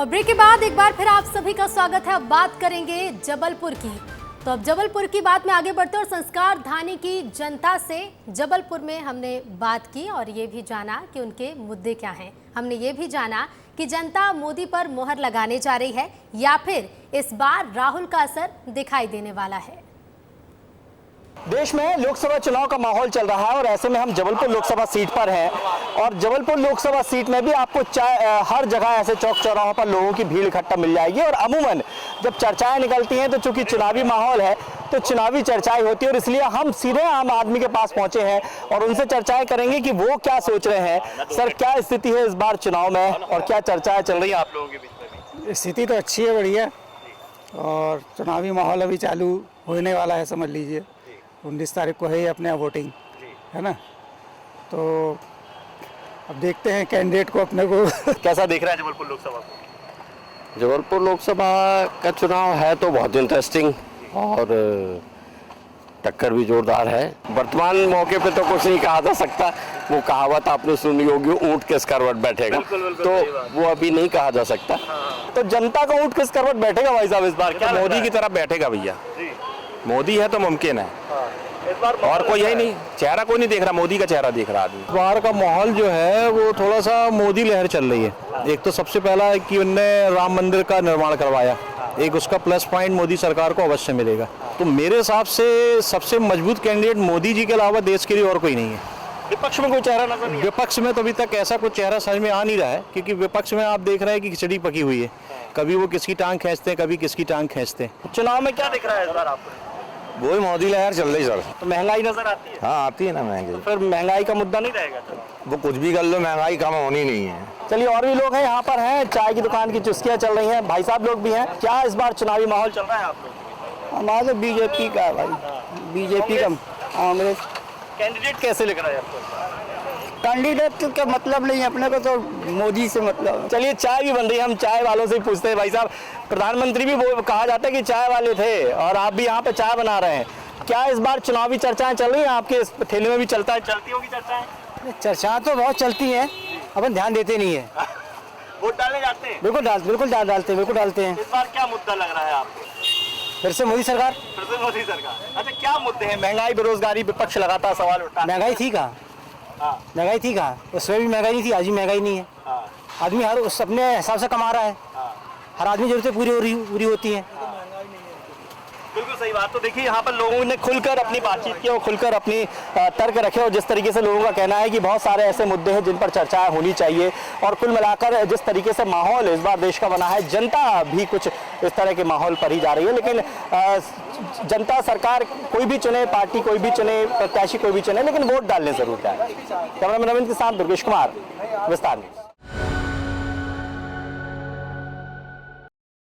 और ब्रेक के बाद एक बार फिर आप सभी का स्वागत है। अब बात करेंगे जबलपुर की। तो अब जबलपुर की बात में आगे बढ़ते और संस्कार धानी की जनता से जबलपुर में हमने बात की और ये भी जाना कि उनके मुद्दे क्या हैं। हमने ये भी जाना कि जनता मोदी पर मोहर लगाने जा रही है या फिर इस बार राहुल का असर दिखाई देने वाला है। देश में लोकसभा चुनाव का माहौल चल रहा है और ऐसे में हम जबलपुर लोकसभा सीट पर हैं और जबलपुर लोकसभा सीट में भी आपको हर जगह ऐसे चौक चौराहों पर लोगों की भीड़ इकट्ठा मिल जाएगी। और अमूमन जब चर्चाएं निकलती हैं तो चूंकि चुनावी माहौल है तो चुनावी चर्चाएं होती है और इसलिए हम सीधे आम आदमी के पास पहुंचे हैं और उनसे चर्चाएं करेंगे कि वो क्या सोच रहे हैं। सर, क्या स्थिति है इस बार चुनाव में और क्या चर्चाएं चल रही है आप लोगों के बीच में? स्थिति तो अच्छी है, बढ़िया, और चुनावी माहौल अभी चालू होने वाला है, समझ लीजिए 19 तारीख को है अपने वोटिंग, है ना। तो अब देखते हैं कैंडिडेट को अपने को कैसा देख रहा है जबलपुर लोकसभा को? जबलपुर लोकसभा का चुनाव है तो बहुत इंटरेस्टिंग और टक्कर भी जोरदार है। वर्तमान मौके पे तो कुछ नहीं कहा जा सकता, वो कहावत आपने सुनी होगी, ऊंट किस करवट बैठेगा, तो वो अभी नहीं कहा जा सकता। तो जनता का ऊंट किस करवट बैठेगा भाई साहब इस बार? क्या मोदी की तरफ बैठेगा भैया, मोदी है तो मुमकिन है। इस बार और कोई है नहीं, चेहरा कोई नहीं देख रहा, मोदी का चेहरा देख रहा आदमी। इस बार का माहौल जो है वो थोड़ा सा मोदी लहर चल रही है। एक तो सबसे पहला है कि उनने राम मंदिर का निर्माण करवाया, एक उसका प्लस पॉइंट मोदी सरकार को अवश्य मिलेगा। तो मेरे हिसाब से सबसे मजबूत कैंडिडेट मोदी जी के अलावा देश के लिए और कोई नहीं है। विपक्ष में कोई चेहरा नजर नहीं? विपक्ष में तो अभी तक ऐसा कोई चेहरा समझ में आ नहीं रहा है, क्योंकि विपक्ष में आप देख रहे हैं कि खिचड़ी पकी हुई है, कभी वो किसकी टांग खींचते हैं, कभी किसकी टांग खींचते हैं। चुनाव में क्या दिख रहा है इस बार आपको? वही मोदी लहर चल रही सर। तो महंगाई नजर आती है? हाँ, आती है ना महंगाई। तो फिर महंगाई का मुद्दा नहीं रहेगा सर? वो कुछ भी कर लो, महंगाई कम होनी नहीं है। चलिए, और भी लोग हैं यहाँ पर हैं, चाय की दुकान की चुस्कियाँ चल रही हैं, भाई साहब लोग भी हैं। क्या इस बार चुनावी माहौल चल रहा है आप लोग? हमारा तो बीजेपी का है भाई, बीजेपी का, कांग्रेस। कैंडिडेट कैसे लग रहा है आपको? कैंडिडेट का मतलब नहीं है अपने को, तो मोदी से मतलब। चलिए, चाय भी बन रही है, हम चाय वालों से ही पूछते हैं। भाई साहब, प्रधानमंत्री भी वो कहा जाता है कि चाय वाले थे और आप भी यहाँ पे चाय बना रहे हैं। क्या इस बार चुनावी चर्चाएं चल रही हैं आपके इस ठेले में भी? चलती होगी चर्चाएं? चर्चाएं तो बहुत चलती हैं, अपन ध्यान देते नहीं है। वोट डालने जाते हैं? बिल्कुल डालते हैं। इस बार क्या मुद्दा लग रहा है आपको? फिर से मोदी सरकार। मोदी सरकार। अच्छा, क्या मुद्दे हैं? महंगाई, बेरोजगारी, विपक्ष लगातार सवाल उठा। महंगाई थी कहाँ? महंगाई थी कहाँ? उसमें भी महंगाई नहीं थी, आज भी महंगाई नहीं है। आदमी हर अपने हिसाब से कमा रहा है, हर आदमी जरूरतें पूरी होती हैं। बिल्कुल सही बात। तो देखिए, यहाँ पर लोगों ने खुलकर अपनी बातचीत की और खुलकर अपनी तर्क रखे और जिस तरीके से लोगों का कहना है कि बहुत सारे ऐसे मुद्दे हैं जिन पर चर्चा होनी चाहिए और कुल मिलाकर जिस तरीके से माहौल इस बार देश का बना है, जनता भी कुछ इस तरह के माहौल पर ही जा रही है। लेकिन जनता, सरकार कोई भी चुने, पार्टी कोई भी चुने, प्रत्याशी कोई भी चुने, लेकिन वोट डालने जरूर जाए। कैमरामैन रविंद्र के साथ दुर्गेश कुमार, विस्तार न्यूज़।